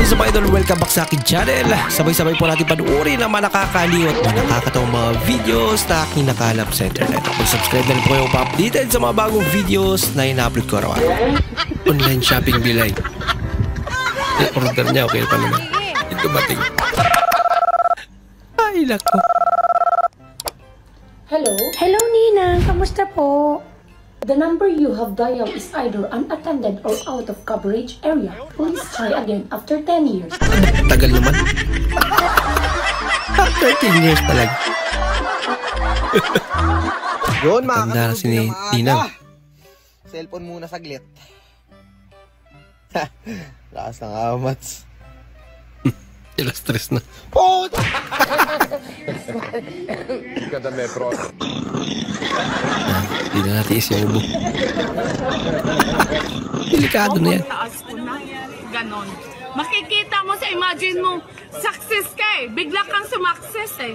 What's up idol? Welcome back sa akin channel. Sabay-sabay po natin panuorin ang mga nakakaliw at mga nakakatawang mga videos na aking nakalap sa internet. Mag-subscribe na rin po kayo pa-updated sa mga bagong videos na ina-upload ko araw-araw. Online shopping bilay. Order niya, okay pa naman. Ito bating. Ay, lako. Hello? Hello, Ninang. Kamusta po? The number you have dialed is either unattended or out of coverage area. Please try again after 10 years. Tagal naman. After 10 years talaga. Yun, Tanda na si Ninang. Cellphone muna saglit. Lakas ng amats. Sila stress na. Oh! Ganda may pro. Hindi na natiis yung ubo. Delikado na yan. Taas ko na. Ganon. Makikita mo sa imagine mo, success ka eh. Bigla kang sumakses eh.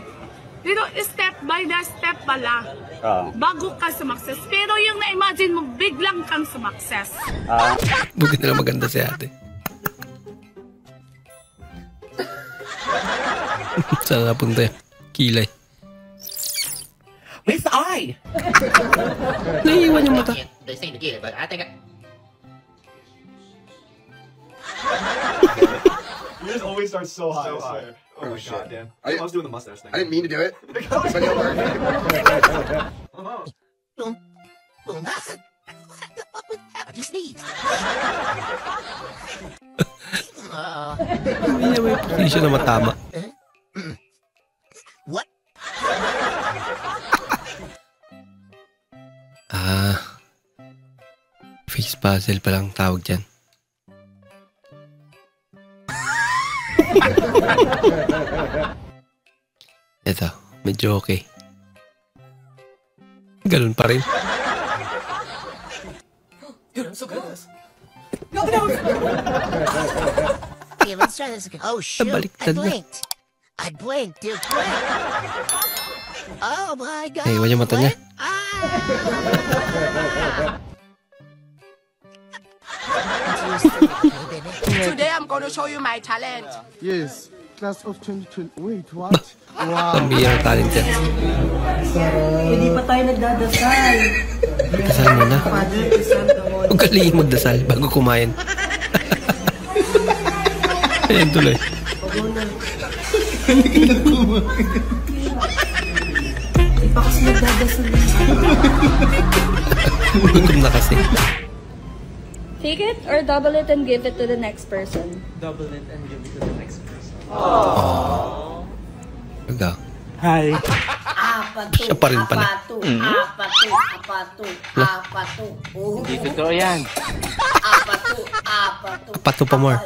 Pero step by the step pala. Bago ka sumakses. Pero yung na-imagine mo, biglang kang sumakses. Bukit na lang maganda si ate. Saan napunta yun? Kilay. Where's the eye? Naiiwan yung mata. They seem to get it, but I think You just always start so high. Oh my god, damn. I was doing the mustache thing. I didn't mean to do it. I just sneezed. Hindi niya may position na matama. What? Face puzzle pa lang tawag dyan. Ito, medyo okay. Ganun pa rin. Dude, I'm so good at this. Okay, let's try this again. Oh shoot, I Nabaliktad na. blinked. I blinked, dude, blink. Oh my god. Naiwan yung mata niya. Today I'm going to show you my talent. Yes, class of 2020. Wait, what? Pambihirang talent yan. Hindi pa tayo nagdadasal. Dasal muna. Father, the Son, the Holy Huwag kalihing magdasal bago kumain. Ayan tuloy. Hindi pa kasi nagdadasal. Gutom na kasi. Take it or double it and give it to the next person. Double it and give it to the next person. Ikaw. Hi. Siya pa rin pala. Hindi totoo yan. Apato pa more.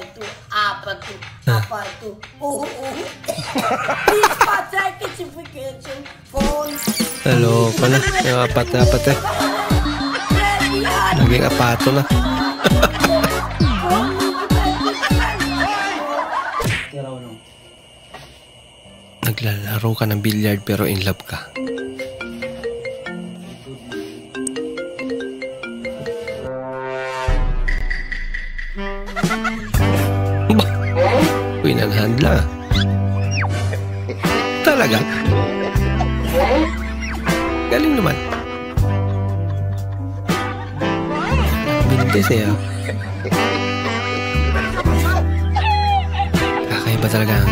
Hello pala. Yung apat eh. Naging apato na. Naglalaro ka ng billiard pero in love ka. Queen and hand lang. Talaga? Galing naman. Bintes eh. Kakaiba talaga ang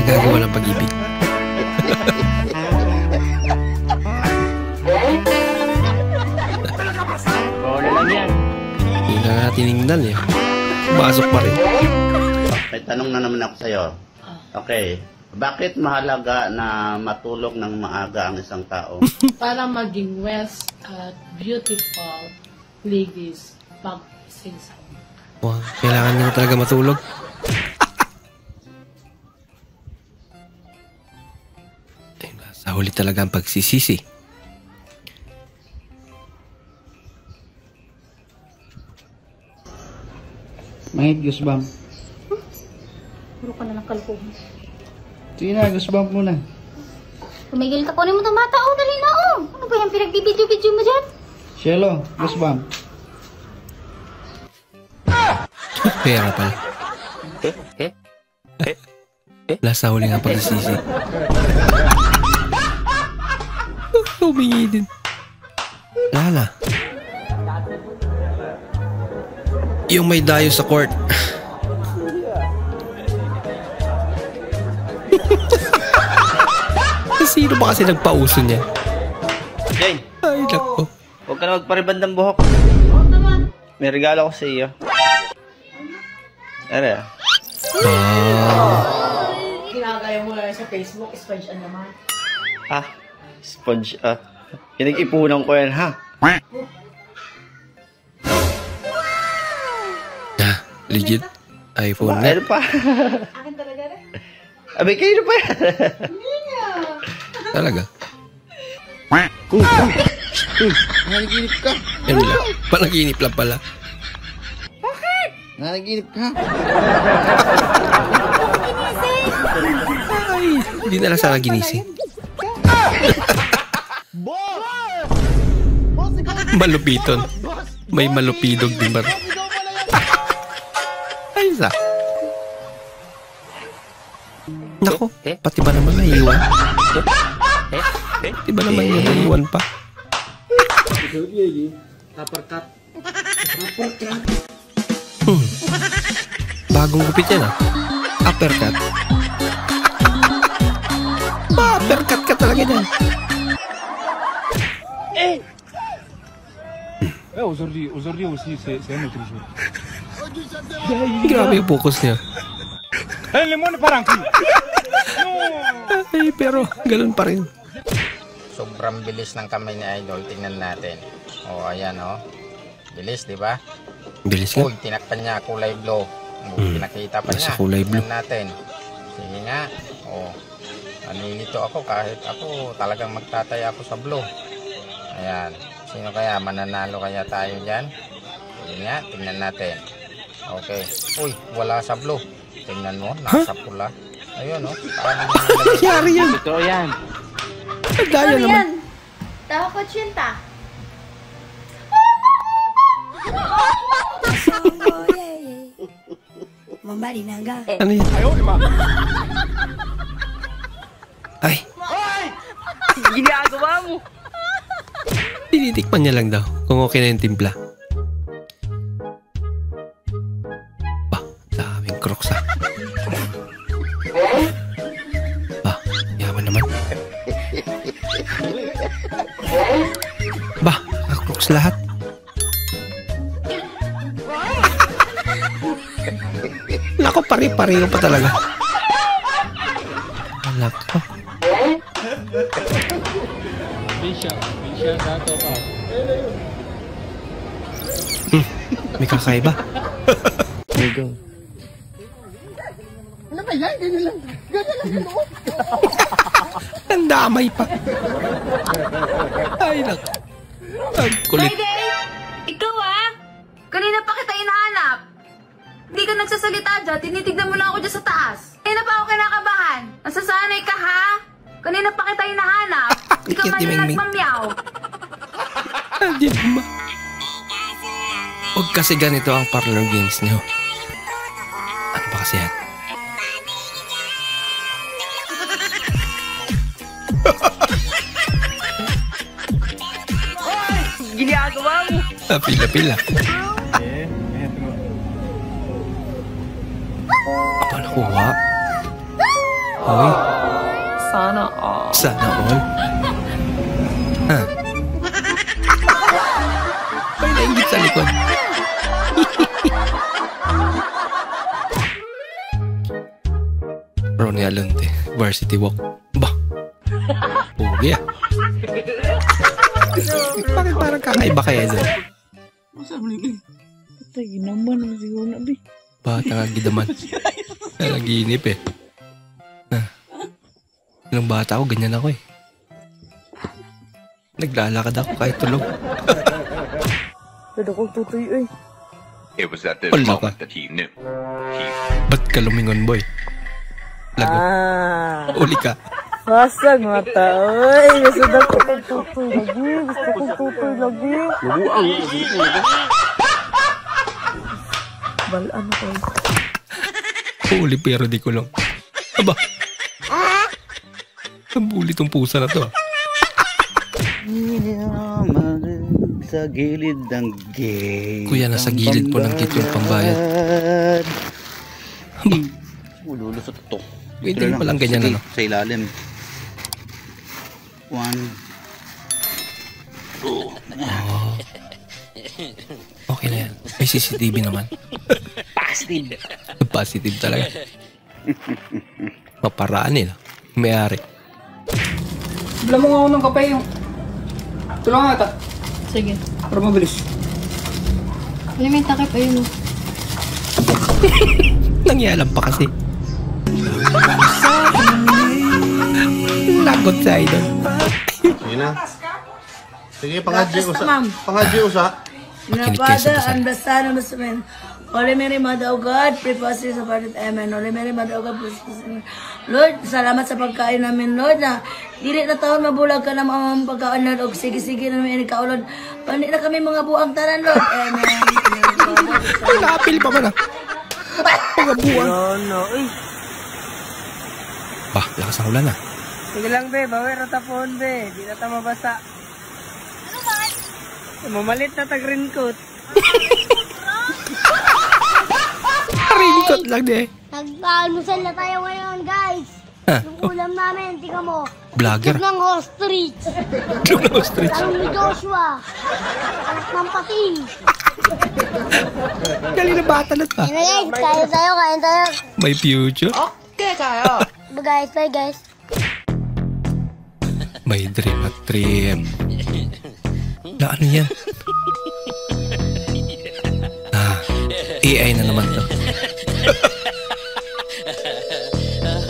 nagagawa ng pag-ibig. Bola lang yan. Hindi na nga tinignan eh. Pasok pa rin. May tanong na naman ako sa'yo. Okay. Bakit mahalaga na matulog ng maaga ang isang tao? Para maging west at beautiful ladies pag sinsan. Wow, kailangan nyo talaga matulog. Ayun na, sa huli talaga ang pagsisisi. Mahit, Gusbam. Puro ka na ng kalkuhan. Sige na, Gusbam muna. Tumigil ka, kunin mo itong mata. Oh, dali na oh. Ano ba yung pinagbibidyo-bidyo mo dyan? Shelo, Gusbam. Pera pala. Nasa huli nga pala sisi. Humingi din. Lala. Yung may dayo sa court. Sino ba kasi nagpauso niya? Jane! Ay, nako. Huwag ka na magpariband ng buhok. May regalo ko sa iyo. Ano? Ginagaya mo lang sa Facebook, sponge naman. Sponge Pinag-ipunan ko yan, ha? Legit? iPhone na? Ano pa? Akin talaga rin. Abay, kayo na pa yan. Hindi nga. Talaga? Nanaginip ka. Yan lang. Panaginip lang pala. Bakit? Nanaginip ka. Ay, hindi na lang sana ginising. Malupiton. May malupidog din ba? Ay, isa. Nako, pati ba naman naiwan? Pati ba naman yung naiwan pa? Bagong gupit yan, uppercut. Uppercut ka talaga dyan. Grabe yung focus niya. Ay, pero ganun pa rin. Sobrang bilis ng kamay ni Idol. Tingnan natin. Ayan bilis, di ba? Bilis nga. Uy, tinakpan niya. Kulay blue. Pinakita pa niya. Kulay blue. Tingnan natin. Sige nga. Nalilito ako kahit ako talagang magtataya ako sa blue. Ayan. Sino kaya? Mananalo kaya tayo dyan? Sige nga. Tingnan natin. Okay. Uy, wala sa blue. Tingnan mo. Nasa pula. Ayun, Nangyari yan. Totoo yan. Daya naman. Tawa ko chinta. Ano yan? Ay. Ginagawa mo. Tinitikman niya lang daw kung okay na yung timpla. Daming crocs yaman naman. Crocs lahat. Nako, pari-pariho pa talaga. Nako. May kakaiba. There you go. Ano ba yan? Ganyan lang. Ganyan lang sa loob. Ang damay pa. Ay, nako. Ang kulit. Ikaw kanina pa kita hinahanap. Hindi ka nagsasalita dyan, tinitignan mo lang ako dyan sa taas. Kanina pa ako kinakabahan. Nasasanay ka, ha? Kanina pa kita hinahanap. Hindi ka man yung nagmamyaw. Huwag kasi ganito ang parlor games niyo. Ano ba kasi yan? Ginagawa mo. Pila-pila. Apa nakuha? Hoy. Sana all. Sana all? May nainggit sa likod. Ronnie Alonte, Varsity Walk. Bah! Pugi Bakit parang kakaiba kaya dyan? Masa mo nito? Patay naman ang siguro na, be. Bata nga gidaman. Nalaginip Ilang bata ako, ganyan ako Naglalakad ako kahit tulog. Pwede kong tutuyo It was at this moment that he knew. Ba't ka lumingon, boy? Lagot. Uli ka. Basag mata, oy. Gusto na ko kong tutoy lagi. Gusto kong tutoy lagi. Mabuang. Balaan ako. Huli pero di kulong. Aba. Nabuli tong pusa na to. Sa gilid ng gate. Kuya, nasa gilid po ng gate yung pambayad. Aba. Ululusot to. Pwede pa lang ganyan ano. Sa ilalim. 1. Oh. Okay na yan. May CCTV naman. Positive. Positive talaga. Paparaan nila. May-ari. Bila mo nga ako ng kape yung... Tulungan nga ata. Sige. Para mabilis. Ano may takip ayun o. Nangyalam pa kasi. Lagot sa idol. Sige na. Sige, pangadyo usa. Pangadyo usa. Father, and the Son, and the Spirit. Holy Mary, Mother of God, pray for us in the Father. Amen. Holy Mary, Mother of God, pray for us. Lord, salamat sa pagkain namin, Lord, na dili na taon mabulag ka na mga pagkain, Lord, o sige-sige na namin ikaw, Lord. Pandi na kami mga buang tanan, Lord. Amen. Ay, nakapil pa man ah. Mga buwan. No. Bah, lakas ang ulan ah. Sige lang, be. Bawer na tapon, be. Di na ta mabasa. Ano ba? Mamalit na tag-raincoat. Raincoat lang de. Nag-almusal na tayo ngayon, guys. Yung ulam namin, tingnan mo. Vlogger. Itlog ng ostrich. Itlog ng ostrich. Talong ni Joshua. Anak ng pating. Gali na bata na pa. Kain tayo. May future. Okay kayo. Bye guys. May dream at dream. Na ano yan? AI na naman to.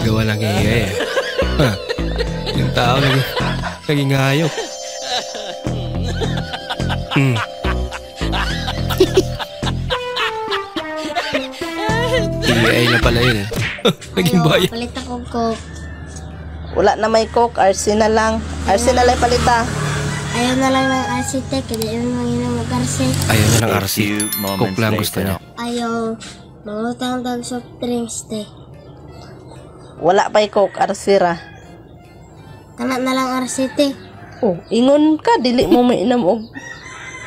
Gawa lang AI eh. Yung tao naging hayop. AI na pala yun eh. Naging bayan. Palit akong Coke. Wala na may Coke, RC na lang. RC na lang palita. Ayaw na lang ng RC tech, hindi yun manginang mag-RC. Ayaw niya ng RC. Coke lang gusto niya. Ayaw, mangutang ng soft drinks teh. Wala pa'y Coke, RC ra. Kana na lang RC teh. Oh, ingon ka, dili mo mainam og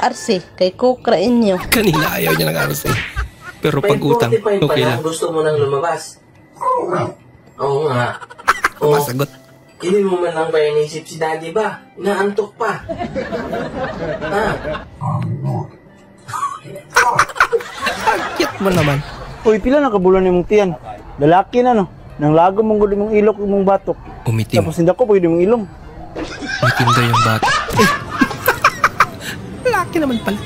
RC, kay Coke ra inyo. Kanina ayaw niya ng RC. Pero pag utang, okay lang. Gusto mo nang lumabas? Oo nga. Masagot. Hindi mo man lang ba inisip si Daddy ba? Naantok pa. Ang cute mo naman. Uy, pila na kabulan ni mong tiyan. Lalaki na no. Nang lago mong gud mong ilok mong batok. Umitim. Tapos hindi ko pwede mong ilong. Umitim daw yung batok. Lalaki naman pala.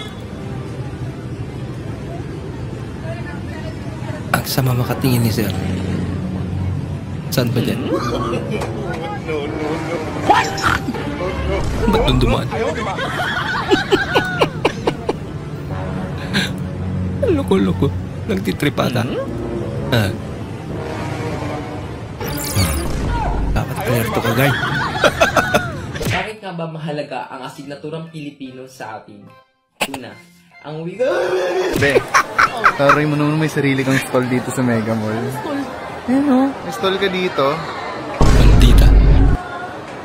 Ang sama makatingin ni Sir. Saan ba dyan? Ba't doon dumaan? Loko-loko. Nagtitripata. Dapat alerto ka, guy. Bakit nga ba mahalaga ang asignaturang Pilipino sa atin? Una, ang wika... Be, taroy mo naman may sarili kang stall dito sa Mega Mall. Ano? May stall ka dito. Bandita.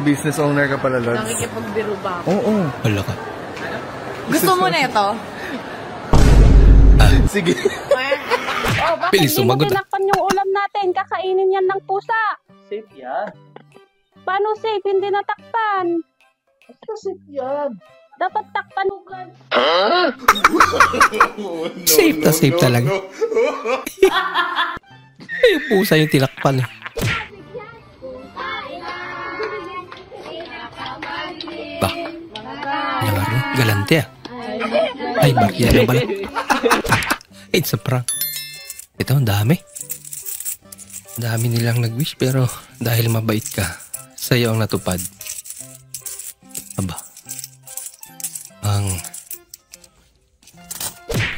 Business owner ka pala, Lods. Nakikipagbiro ba ako? Oo. Wala ka. Gusto mo na ito? Sige. Oh, bakit Bilis di mo sumagot, tinakpan yung ulam natin? Kakainin yan ng pusa. Safe yan. Paano safe? Hindi natakpan. Basta safe yan. Dapat takpan ugan. Safe na safe talaga. Yung pusa yung tinakpan eh. Bah, naman galante ah. Ay, Maria lang pala. It's a prank. Ito, ang dami. Dami nilang nag-wish pero dahil mabait ka, sa'yo ang natupad. Aba. Ang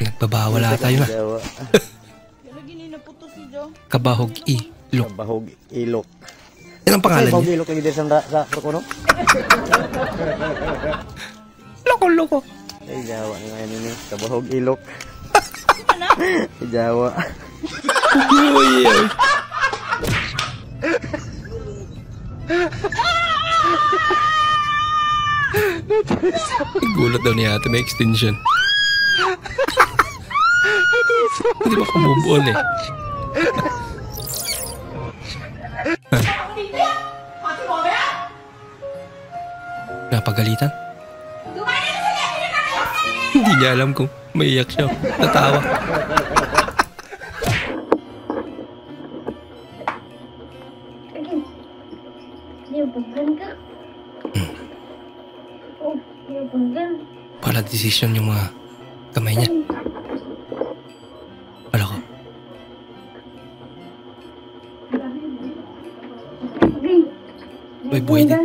pinagbabawala tayo na. Kabahog ilok. Kabahog ilok. Yan ang pangalan niya. Kabahog ilok yung sa Rokono? Loko-loko. Ay, Jawa nga yan ini. Kabahog ilok. Jawa. Uy. Gulat daw ni ate, may extension. Hindi ba kumove on eh. Napagalitan? Hindi niya alam kung maiyak siya. Natawa. Pala decision yung mga kamay niya. Wala ko. May buhay din.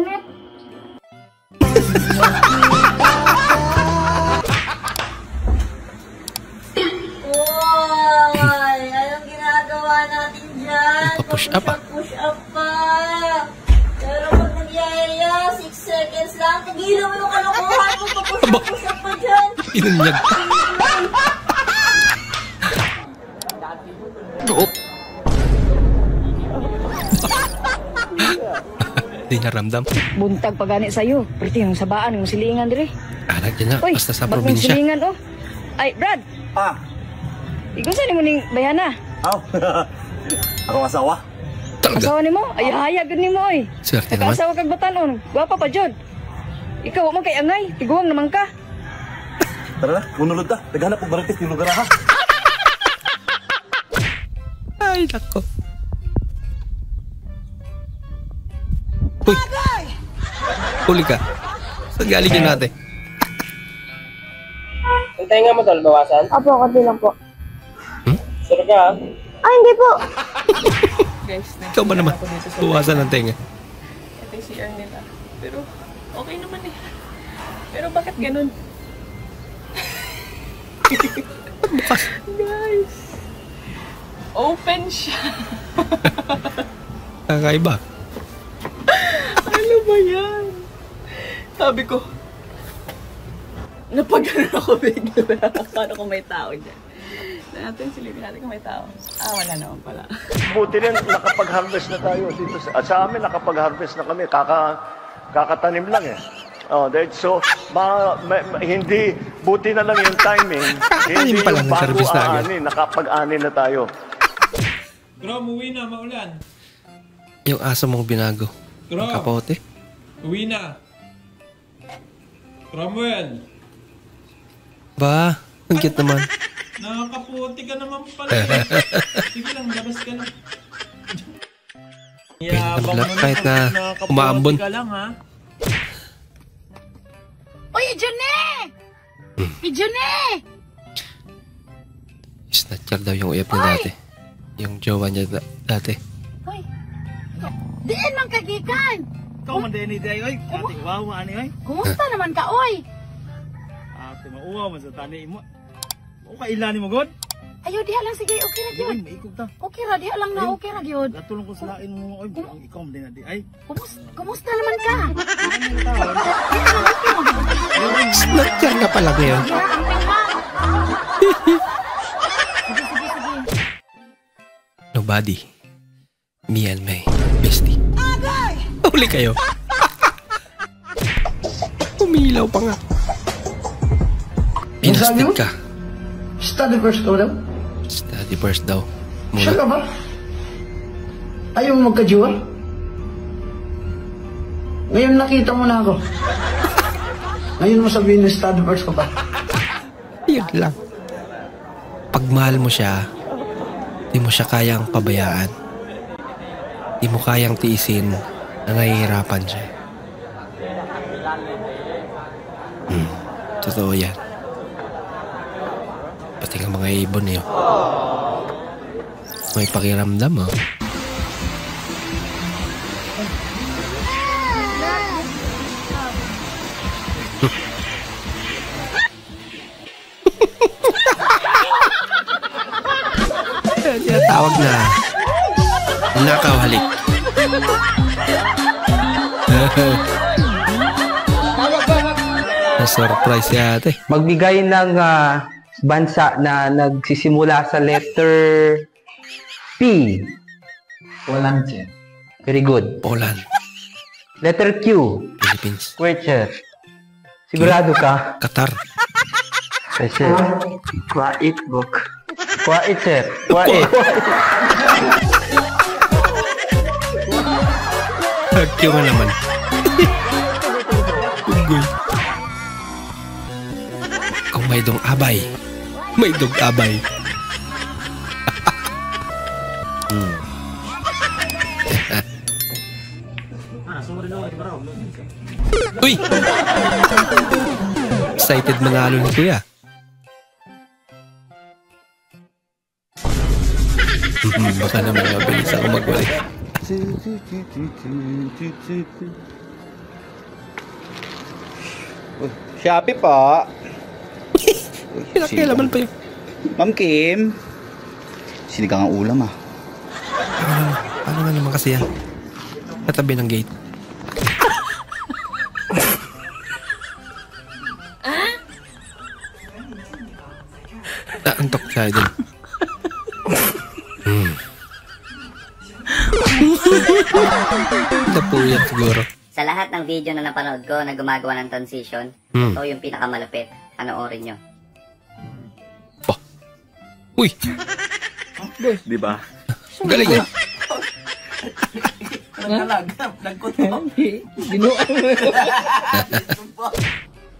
Oy, anong ginagawa natin dyan? Push up ah. Push up pa. Pero pag nagyayaya, 6 seconds lang. Tigilan mo yung kalokohan mo. Push up pa dyan. Inunyag. Hindi niya ramdam. Buntag pagani sa'yo. Pwede yung sabaan, yung silingan dire. Anak niya na, Uy, basta sa bakit probinsya. silingan, oh. Ay, Brad! Igusan mo ning bayana. Ako asawa. Asawa ni mo? Ay, hayag ni mo, oy. Swerte naman. Nakasawa kag batanon. Gwapa pa, Jod. Ikaw, wag man kay angay. Tiguang naman ka. Tara na, munulod ta. Naghanap og baratis yung lugar ha. Ay, nako. Uy! Huli ka. Saan galing yun natin? Ang tenga mo tol, bawasan? Opo, konti lang po. Sure ka? Ay, hindi po. Guys, Ikaw ba naman? Buwasan ng tenga. ito yung CR nila. Pero, okay naman eh. Pero bakit ganun? Bukas. Guys, open siya. Kakaiba. Ano ba yan? Sabi ko, napagano ako bigla. Paano kung may tao dyan? Natin silipin natin kung may tao. Ah, wala naman pala. Buti rin nakapag-harvest na tayo dito. At sa amin nakapag-harvest na kami. Kakatanim lang eh. Oh, so, hindi, buti na lang yung timing. Hindi pa lang yung bago service na agad. aanin, nakapag-anin na tayo. Bro, uwi na, maulan. Yung aso mong binago. Bro. Kapote. Uwi na. Cromwell. Ba, ang cute naman. Nakakaputi ka naman pala. Sige lang, labas ka lang. Yabang mo kahit na umaambon. Ka lang, ha? Uy, Ijone! Ijone! Snatcher daw yung uyap niya dati. Yung jowa niya dati. Uy, diin man kagikan! Ikaw man din day oy. Ate wawa ani oy. Kumusta naman ka, oy? Ate mauwa man sa tani mo. O kailani mo god? Ayaw, diha lang, sige, okay ra gyud. Maikog ta. Okay ra, diha lang na, okay ra gyud. Natulong ko sa lain mo oy. Ikaw man din di ay. Kumusta naman ka? Snatcher na pala ngayon. Nobody. Me and my bestie. Huli kayo. Umilaw pa nga. Pinastig ka. Study first ko daw? Study first daw. Siya ka ba? Ayaw mo magka-jowa? Ngayon nakita mo na ako. Ngayon mo sabihin na study first ko ba? Yun lang. Pag mahal mo siya, di mo siya kayang pabayaan. Di mo kayang tiisin na nahihirapan siya. Totoo yan. Pati nga mga ibon eh. May pakiramdam oh. Tawag na nakaw halik. Na-surprise si ate. Magbigay ng bansa na nagsisimula sa letter P. Poland, sir. Very good. Poland. Letter Q. Philippines. Sir. Sigurado ka? Qatar. Yes, sir. Kwait book. Kwait, sir. Kwait. Q nga naman. Unggoy. Kung may dong abay. May dong abay. Uy! Excited manalo ni Kuya. Baka naman mabilis ako magbalik. Shopee po. Pinakialaman pa yun. Ma'am Kim. Sinigang ang ulam ah. Paano nga naman kasi yan? Katabi ng gate. Naantok siya din. Napuyat siguro. Sa lahat ng video na napanood ko na gumagawa ng transition, ito yung pinakamalupit. Panoorin nyo. Oh. Uy! Di ba? Galing yan.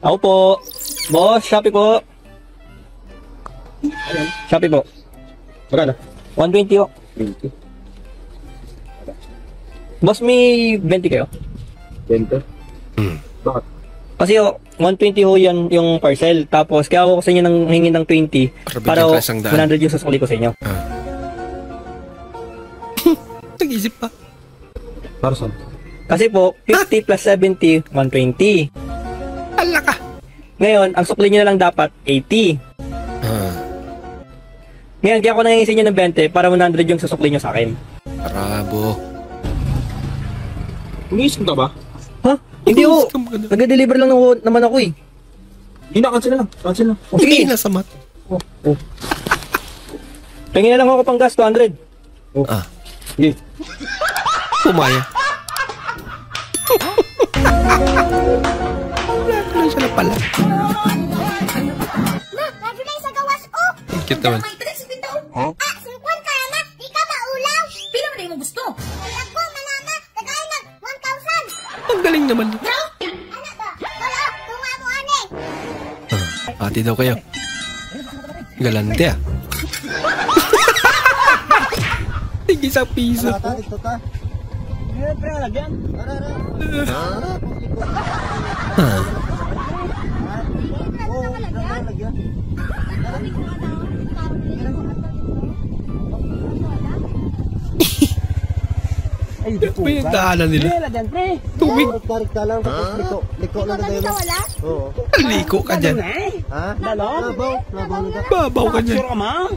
Ako po. Boss, Shopee po. Shopee po. Magkano? 120 po. 20. Boss, may 20 kayo? 20? Bakit? Kasi 120 ho yan yung parcel. Tapos kaya ako sa inyo nang hingin ng 20 para 100 yung susuli ko sa inyo. Nag-isip pa. Para saan? Kasi po, 50 plus 70, 120. Ala ka! Ngayon, ang sukli nyo na lang dapat 80. Ngayon, kaya ako nangingin sa inyo ng 20 para 100 yung susukli nyo sa akin. Bravo. Umisip ka ba? Ha? Hindi ko. Nag-deliver lang naman ako eh. Hindi na, cancel na lang. Cancel na. Hindi na sa mat. Tingin na lang ako pang gas, 200. Sige. Pumaya. Wala siya na pala. Ma, lagi na sa gawas ko. Cute naman. Ah, sungkwan ka na. Di ka maulaw. Pila mo na yung gusto. Ako, manana. Tagay na 1,000. Ang galing naman. Ano ba? Wala, tunga mo ane. Ati daw kayo. Galante ah. Tingin sa piso. Ito ba yung daanan nila? Tubig. Liko na tayo. Wala? Oo. Liko ka dyan. Ha? Babaw ka dyan.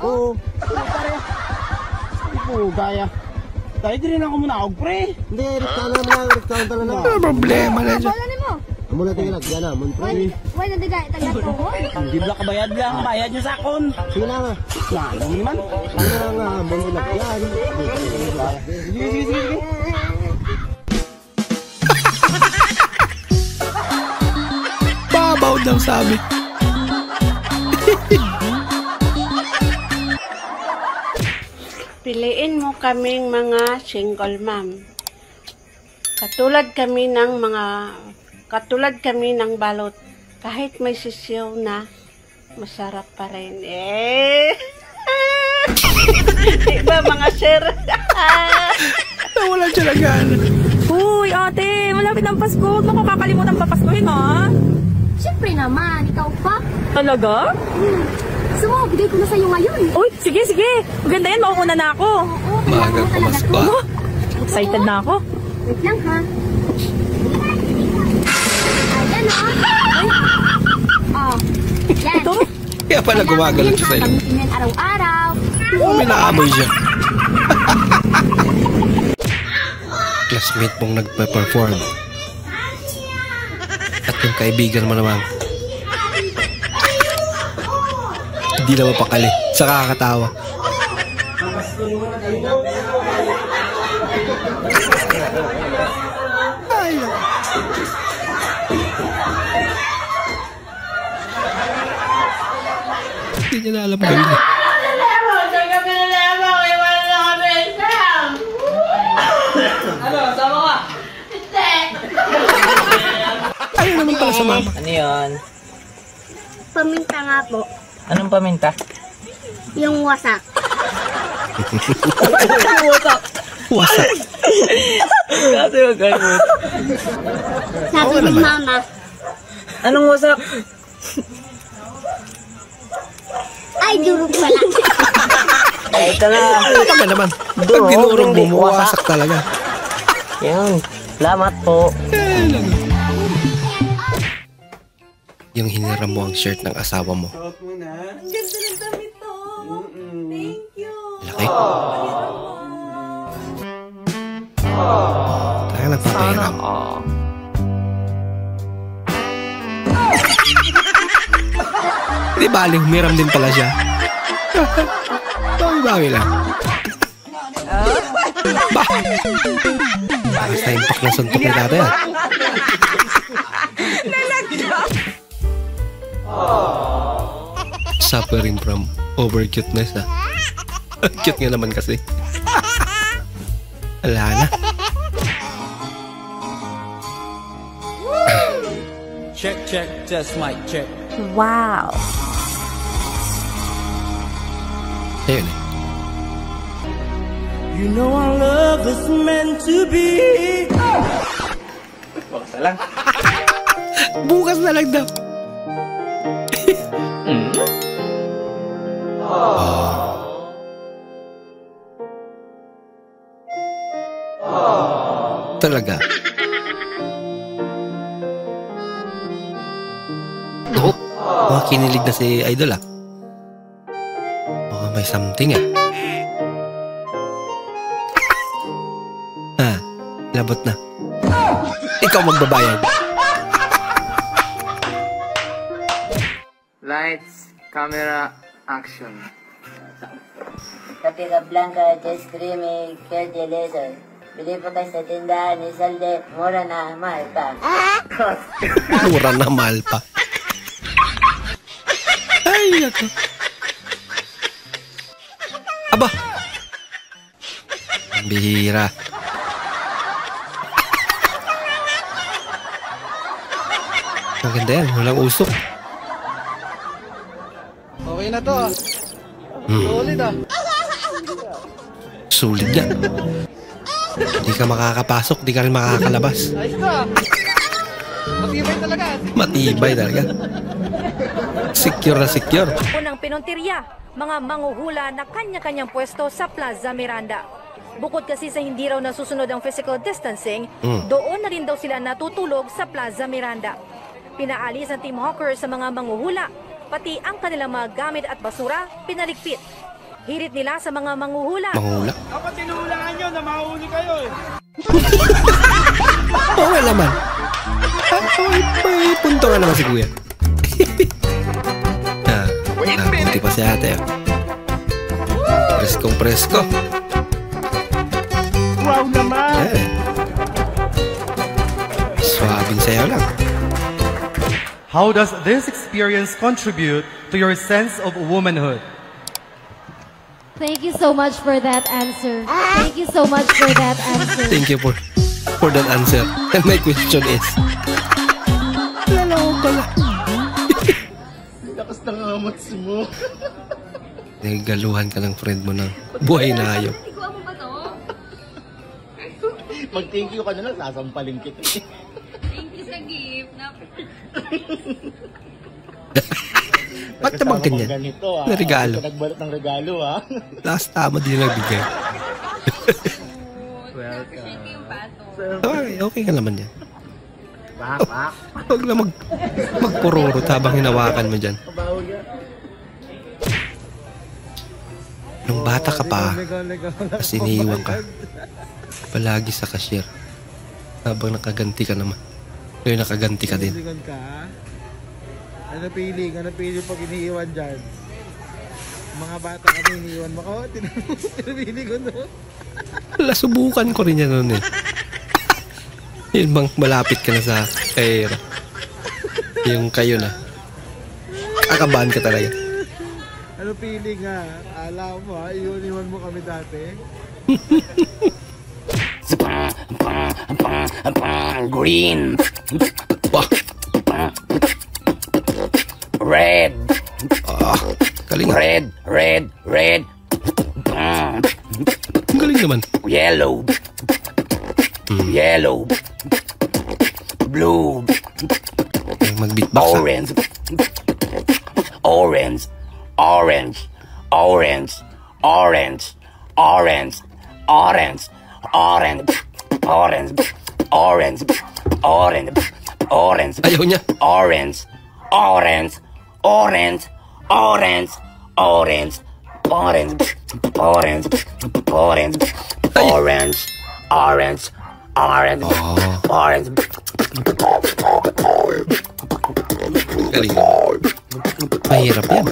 Oo. Gaya. Tayo din ako muna ako, pre. Hindi, riktalan na lang. Riktalan talaga. Ano problema na dyan? Wala mo. Muna tingin lang. Yan na, mun pre. Wala na taga ko. Hindi ba kabayad lang? Bayad nyo sa akon. Sige na nga. Lalo naman. Ano nga, mun lang yan. Sige. Babaw daw sabi. Piliin mo kaming mga single mom. Katulad kami ng balot. Kahit may sisiw na, masarap pa rin. Diba mga sir? Wala siya lagan. Uy, ate, malapit ng Pasko. Huwag mo ko kakalimutan papaskuhin, ha? Siyempre naman, ikaw pa. Talaga? Gusto mo, bigay ko na sa'yo ngayon. Uy, sige. Maganda yan, mauna na ako. Maaga pumasok. Excited na ako. Wait lang, ha? Ayan, yan. Ito? Kaya pala gumagalaw siya sa'yo. Gamitin yan araw-araw. May naamoy siya. Classmate mong nagpe-perform. At yung kaibigan mo naman. Hindi na mapakali. Sa kakatawa. Ay. Hindi niya na alam gawin. Ano, sama ka? Ayaw naman pala sa mama. Ano yun? Paminta nga po. Anong paminta? Yung wasak. Wasak. Wasak. Kasi magkalimut. Sabi ni mama. Anong wasak? Ay, durog pala. Ay, ito na. Tama naman. Pag dinurog mo, wasak talaga. Yan. Salamat po. Yung hiniram mo ang shirt ng asawa mo. Ang ganda ng damit to. Thank you. Laki. Talaga nagpapahiram. Di bali, humiram din pala siya. Bawi-bawi lang. Bah! Basta impact ng suntok ni tatay ah. Suffering from over-cuteness ah. Cute nga naman kasi. Wala na. Check, just mic check. Wow. Ayun eh. You know our love is meant to be. Bukas na lang. Bukas na lang daw. Talaga. Oh, mga kinilig na si Idol ah. May something ah. Labot na. Ikaw magbabayad. Lights, camera, action. Kapila Blanca, just creamy, Kelly Laser. Bili po tayo sa tindahan ni Salde, mura na, mahal pa. Mura na, mahal pa. Ay, ako. Aba! Bihira. Maganda yan, walang usok. Okay na to ah. Solid ah. Sulit yan. Di ka makakapasok, di ka rin makakalabas. Ayos na. Matibay talaga. Matibay talaga. Secure na secure. Unang pinuntirya, mga manghuhula na kanya-kanyang pwesto sa Plaza Miranda. Bukod kasi sa hindi raw nasusunod ang physical distancing, doon na rin daw sila natutulog sa Plaza Miranda. Pinaalis ang Team Hawker sa mga manghuhula, pati ang kanilang mga gamit at basura pinaligpit. Hirit nila sa mga manghuhula. Manghuhula? Dapat tinuhulaan nyo na mahuli kayo eh. Oo nga naman. May punto nga naman si Kuya. Buti pa si ate. Preskong presko. Wow naman. Swabing sayo lang. How does this experience contribute to your sense of womanhood? Thank you so much for that answer. Thank you so much for that answer. Thank you for that answer. And my question is, lalawag pala. Lakas ng amats mo. Nagaluhan ka ng friend mo ng buhay na hayop. Ikaw mo ba to? Mag-thank you ka na lang, sasampalin kita. Thank you sa gift. Ba't naman ganyan? Na regalo. Nagbalat ng regalo ha. Last tama din nagbigay. Welcome. Okay ka naman yan. Pak. Huwag na magpururot habang hinawakan mo dyan. Nung bata ka pa, kasi iniiwan ka. Palagi sa cashier. Habang nakaganti ka naman. Ngayon nakaganti ka din. Ano pili pag iniiwan dyan? Mga bata kami, iniwan mo ko. Tinabili ko no. Wala, subukan ko rin yan noon eh. Yun bang malapit ka na sa kaya. Yung kayo na. Akabahan ka talaga. Ano feeling nga? Alam mo ha, iwan mo kami dati. Green. Red. Galing. Red. Galing naman. Yellow. Blue. Mag-beatbox. Orange. Ayaw niya. Orange. Galing. Mahirap yan.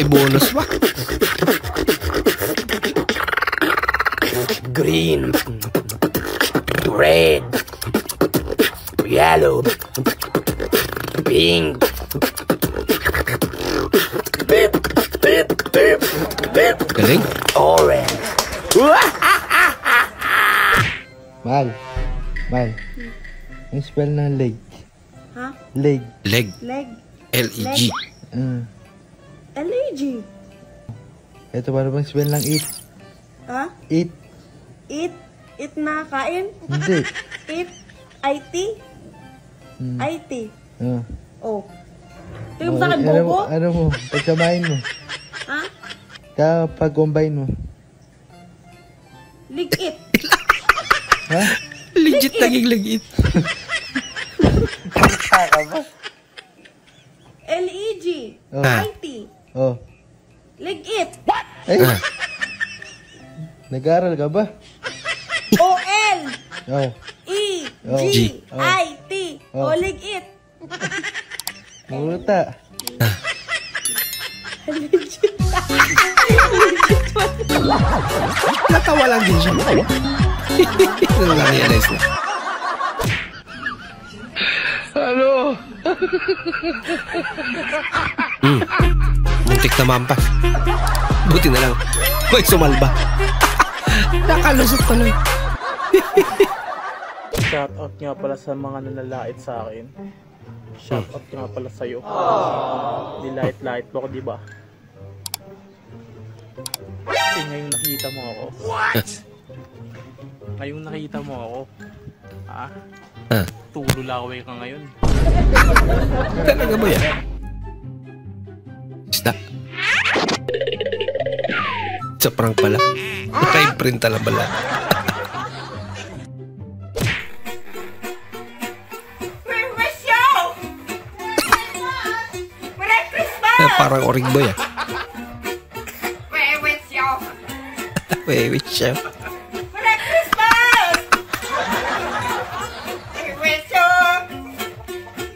Bonus pa. Green. Red. Yellow. Pink. Galing. Orange. Mal. Ang spell ng leg. Ha? Leg. Leg. L-E-G. L-E-G. Ito paano bang spell ng eat? Ha? Eat. Eat na kain? Hindi. Eat. IT. IT. Oh. Tingnan mo sa akin, bobo? Ano mo? Pagkamain mo. Ha? Kapag combine mo. Ligit. Ha? Legit naging legit. L-E-G. IT. Ligit. What? Ay. Nag-aaral ka ba? O-L. E-G. I-T. O, ligit. Muta. Legit. Natawa lang din siya. Na-realize na. Ano? Muntik na mampas. Buti na lang. May sumalba. Nakalusot pa nun. Shoutout nga pala sa mga nanlalait sa akin. Shoutout nga pala sa'yo. Dilait-lait mo ako, diba? Kasi ngayong nakita mo ako. Ngayong nakita mo ako. Tululaway ka ngayon. Talaga ba yan? Isda. Sa prank pala. Naka-imprint tala pala. Parang orig boy ah. Wait, siya. Merry Christmas!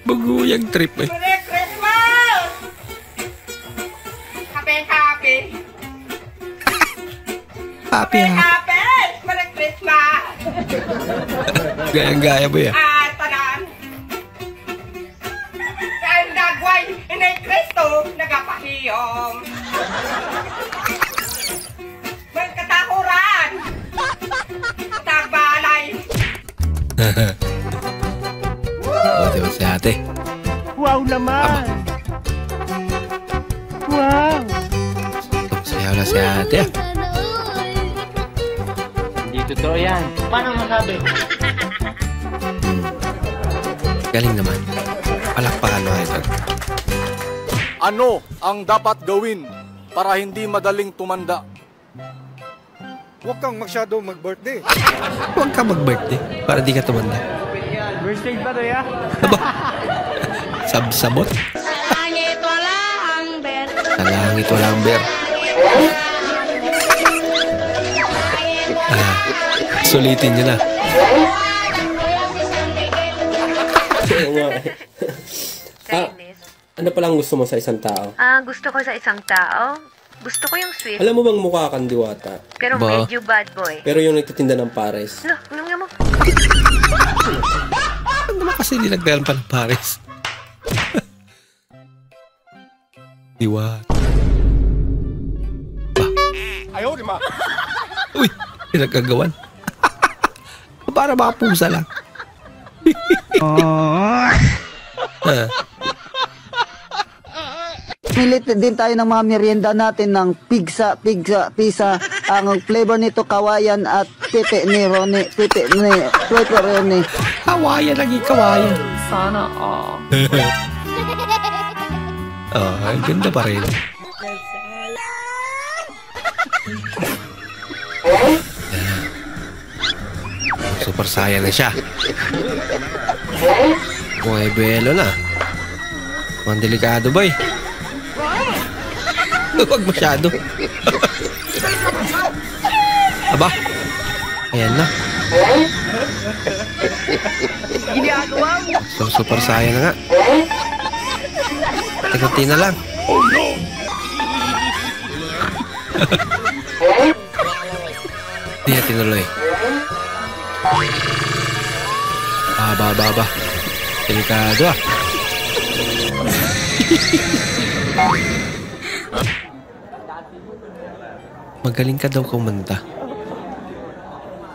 Baguyang trip eh. Merry Christmas! Happy! Happy. Merry Christmas! Gayang-gaya ba yan? Tanan! Kaya nagway, inay Kristo, nagapahiyom. Magkatakuran! Tagbalay! Diba si ate? Wow naman! Wow! Sayaw na si ate ah. Hindi totoo yan. Paano masabi? Galing naman. Palakpakan mo ito. Ano ang dapat gawin para hindi madaling tumanda? Huwag kang masyado mag-birthday. Huwag ka mag-birthday para di ka tumanda. Birthday ba to ya? Sabsabot. Sa langit wala ang ber. Sa langit wala ang ber. Sulitin nyo na. Ano palang gusto mo sa isang tao? Gusto ko sa isang tao? Gusto ko yung sweet. Alam mo bang mukha kang Diwata? Pero medyo bad boy. Pero yung nagtitinda ng pares. No, mo. Ano naman kasi nilagdagan pa ng pares? Diwata. Ayaw, di ma. Uy, pinagkagawan. Para mga pusa lang. Milit din tayo ng mga merienda natin ng pizza, ang flavor nito kawayan at pepperoni. Kawayan lagi, kawayan. Sana ay ganda pa rin. Super saya na siya. Buelo na. Ang delikado ba eh. Huwag masyado. Aba. Ayan na. So, super saya na nga. Tekunti na lang. Hindi na tinuloy. Baba. Delikado ah. Magaling ka daw kumanta.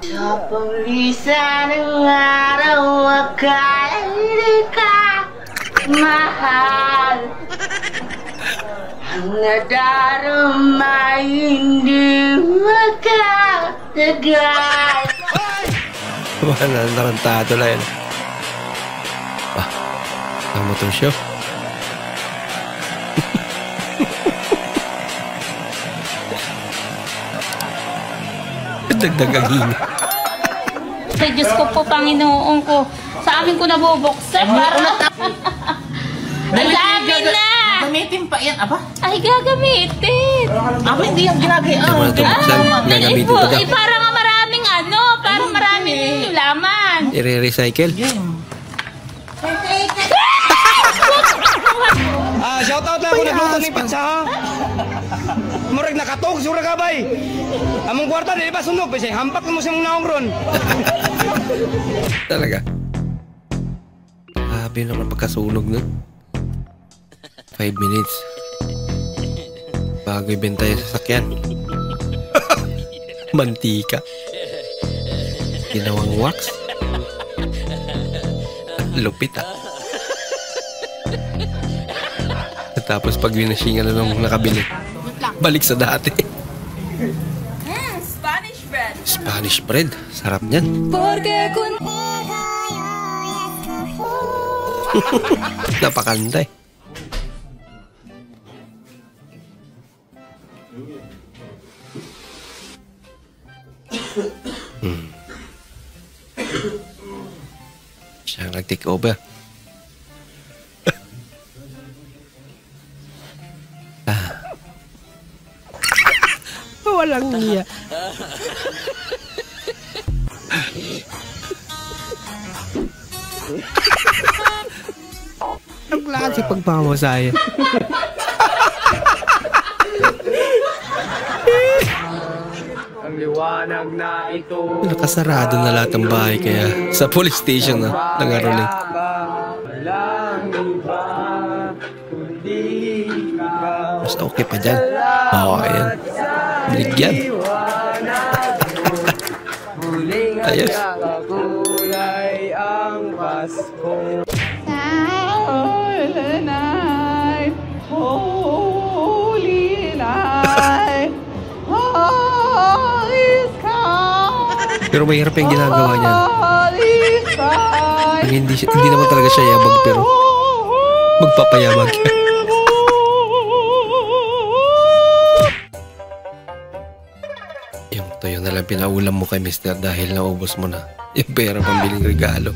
Sa paglisan ng araw, akala hindi ka mahal. Ang nadarama hindi makatagal. Narantado na yan. Ang motor show. Dagdagang hina. Sa Diyos ko po, Panginoon ko, sa amin ko nabubuksan para... Ang amin na! Gagamitin pa yan, aba? Ay, gagamitin. Hindi yan ginagawa. Gagamitin ko daw. Parang maraming parang maraming laman. I-recycle? Shoutout na ako nagluto ni pizza ha. Murag nakatog sura ka bay. Among kwarta di ba sunog kasi hampak mo sa naong ron. Talaga. Sabi naman pagkasunog nun. 5 minutes. Bago ibenta yung sasakyan. Mantika. Ginawang wax. Lupit ah. Tapos pag winasingan na nung nakabili, balik sa dati. Spanish bread. Spanish bread. Sarap niyan. Napakanda eh. Siya nag-take over. Walang niya. Ang klase pagpamasaya. Ang liwanag na ito. Nakasarado na lahat ng bahay kaya sa police station na nangaroling. Mas okay pa dyan. Oo, ayan. Binigyan. Ayos. Kulay ang Pasko. Silent night, holy night, holy sky. Pero mahirap yung ginagawa niya. Hindi naman talaga siya yabag pero magpapayabag. Yung tuyo na lang pinaulam mo kay mister dahil naubos mo na yung pera pambiling regalo.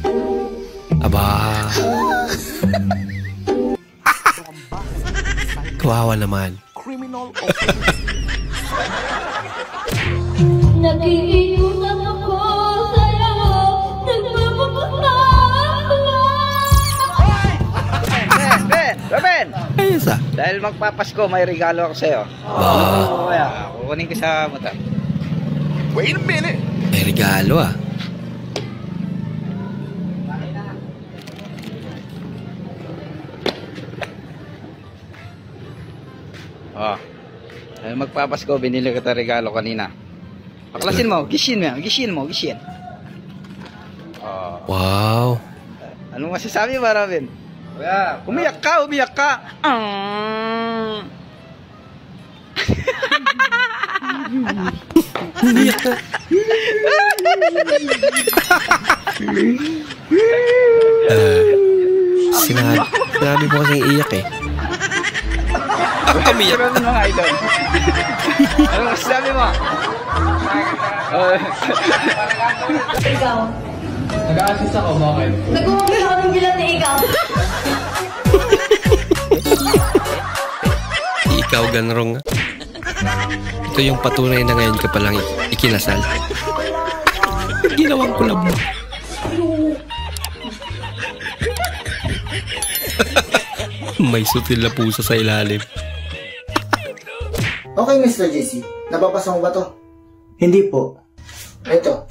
Aba. Kawawa naman. Nakikiusan ako sa'yo, nagpapapasalamat. Ben! Ayos ah. Dahil magpapasko, may regalo ako sa'yo. Kaya, kukunin ko sa motor. Wait a minute. May regalo ah. Dahil magpapasko, binili ko ito regalo kanina. Paklasin mo, gishin mo. Wow. Anong masasabi mo, Robin? Umiyak ka. Umiyak ka. Sinabi mo kasing iyak eh. Umiyak ka mga idol. Anong masasabi mo? Ikaw. Nag-a-assist ako, bakit? Nag-uumpi ako ng bilang ni ikaw. Ikaw ganrong. Ito yung patunay na ngayon ka palang ikinasal. Ginawang kulab mo. May sutil na pusa sa ilalim. Okay, Mr. JC. Nababasa mo ba to? Hindi po. Ito.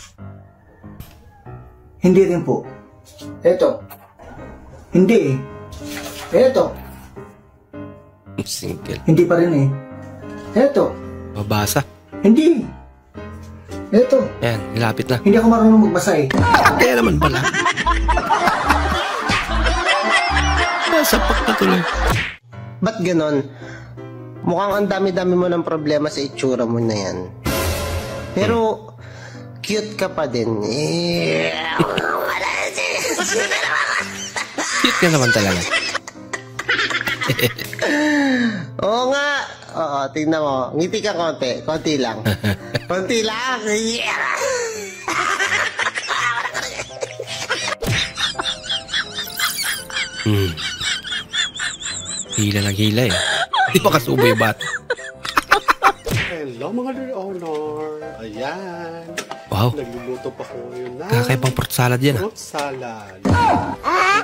Hindi rin po. Ito. Hindi eh. Ito. Single. Hindi pa rin eh. Ito. Mabasa. Hindi. Ito. Ayan, nilapit na. Hindi ako marunong magbasa eh. Kaya naman pala. Nasapak na tuloy. Ba't ganon? Mukhang ang dami-dami mo ng problema sa itsura mo na yan. Pero, cute ka pa din. Cute ka naman talaga. Oo nga. Oo, tingnan mo. Ngiti ka konti. Konti lang. Konti lang. Hila ng hila eh. Di pa kasubo yung bata. Hello mga Dear Honor. Ayan. Wow. Nagluluto pa ko yun na. Kakaibang fruit salad yan ah. Fruit salad.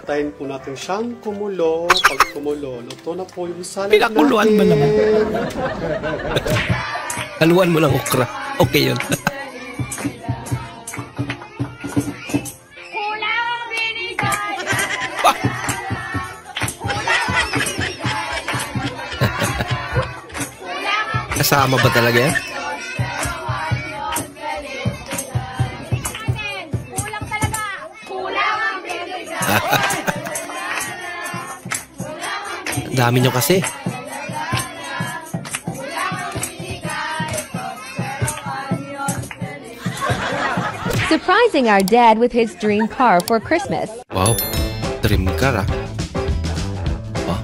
Hintayin po natin siyang kumulo. Pag kumulo, luto na po yung salad natin. Pinakuluan ba naman? Haluan mo ng okra. Okay yun. Kasama ba talaga yan? Dami nyo kasi. Surprising our dad with his dream car for Christmas. Wow, dream car ah. Oh,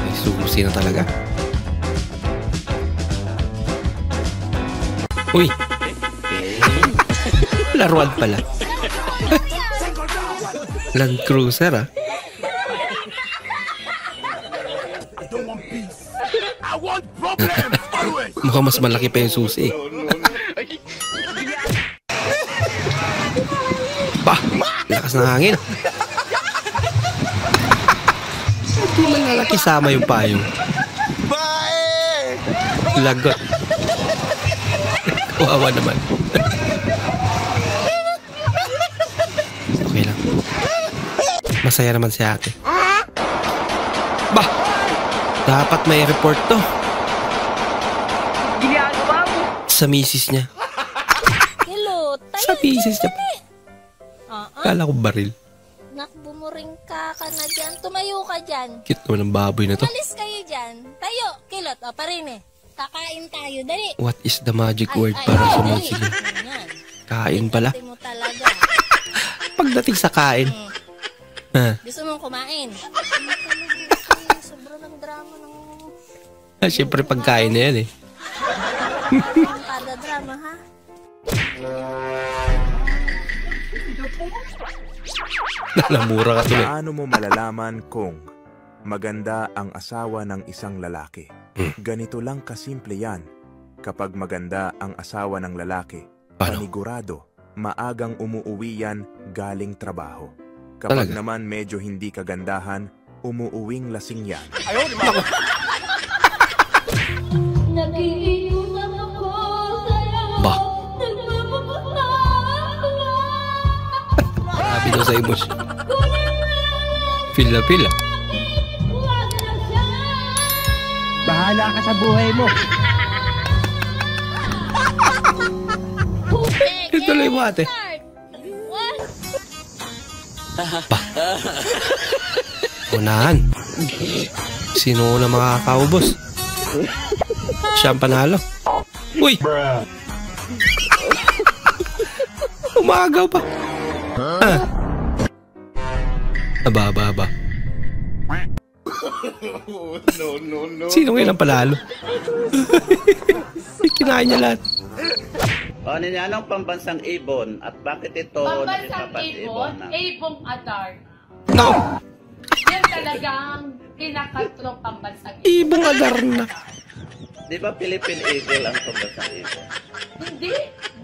may susi na talaga. Uy! Laruan pala. Land Cruiser ah. Mukhang mas malaki pa yung susi. Bah! Lakas ng hangin. Hindi man lalaki sama yung payong. Lagot. Kawawa naman. Okay lang. Masaya naman si ate. Bah! Dapat may report to. Ginagawa mo. Sa misis niya. Hello, tayo. Sa misis niya. Kala ko baril. Nak, bumuring ka na dyan. Tumayo ka dyan. Cute naman ang baboy na to. Malis kayo dyan. Tayo, kilot. O, parine. Kakain tayo. Dali. What is the magic word para sa mga sige? Kain pala. Mo talaga. Pagdating sa kain. Gusto mong kumain? Sobrang drama ng... Siyempre pagkain na yan eh. Kada drama, ha? Nalamura ka tuloy. Paano mo malalaman kung maganda ang asawa ng isang lalaki? Ganito lang kasimple yan. Kapag maganda ang asawa ng lalaki, panigurado, maagang umuuwi yan galing trabaho. Kapag naman medyo hindi kagandahan, umuuwing lasing yan. sa emosyon. Feel na feel, ah. Bahala ka sa buhay mo. Ituloy mo, ate. Pa. Unahan. Sino na makakaubos? Siya ang panalo. Uy! Umagaw pa. Aba. No. Sino ngayon ang panalo? Kinain niya lahat. Ano niya, anong pambansang ibon? At bakit ito? Pambansang ibon? Ibong Adar. No! Yan talagang pinaka-true pambansang ibon. Ibong Adar na. Di ba Philippine Eagle ang pambansang ibon? Hindi.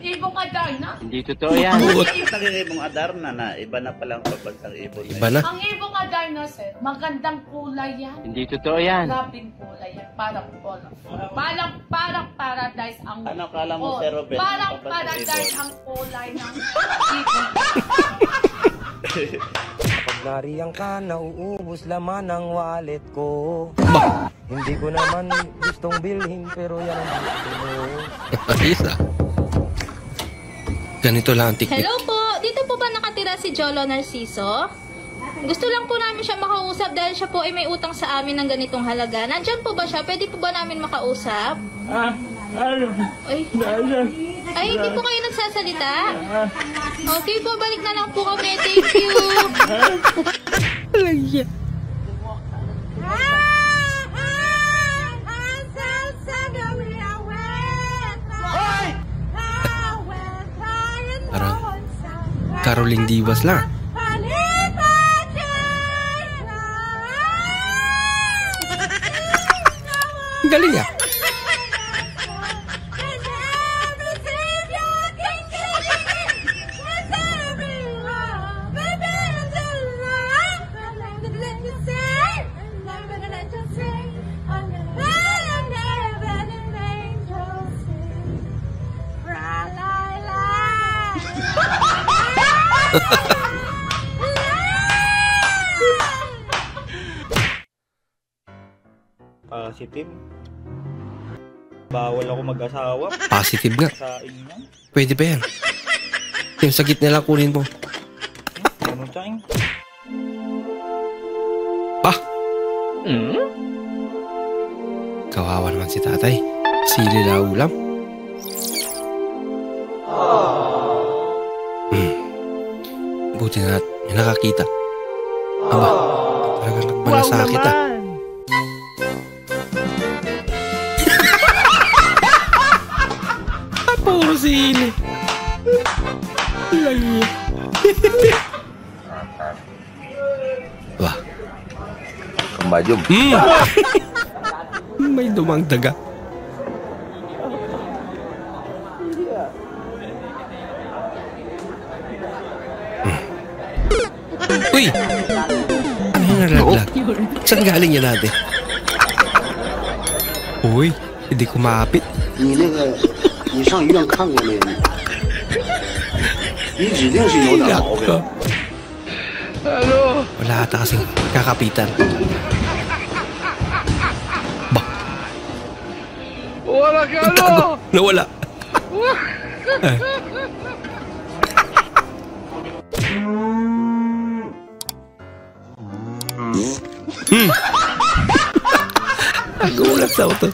Ibong Adar na. Hindi totoo yan. Naging ibong Adar na. Iba na palang pambansang ibon. Iba na? Ang ibong Adar na, sir, magandang kulay yan. Hindi totoo yan. Grabing kulay yan. Parang paradise ang... Ano kala mo, Sir Robert? Parang paradise ang kulay ng ibon. Pag nariyan ka, nauubos laman ang wallet ko. Hindi ko naman gustong bilhin, pero yan ang gusto mo. Isa. Ganito lang ang technique. Hello po, dito po ba nakatira si Jolo Narciso? Gusto lang po namin siya makausap dahil siya po ay may utang sa amin ng ganitong halaga. Nandyan po ba siya? Pwede po ba namin makausap? Ay, hindi po kayo nagsasalita? Okay po, balik na lang po kami. Thank you. Parang Caroline Divas lang. Galing ah. Positive. Bawal ako mag-asawa. Positive nga. Pwede ba yan? Yung sa gitna lang kunin mo. Ano tayong? Ah! Kawawa naman si tatay. Sili na ulam. Buti na may nakakita. Aba, talagang nagmalasakit ah. Puro sili. Lagi. Wah. Kembajum. May dumang daga. Uy! Ano yung nalaglag? Saan galing yan natin? Uy, hindi kumapit. 你上医院看过没？你指定是有点毛病。Wala ata kasing kakapitan. Ba? Wala ka ano? Nawala. Nagulat sa auto.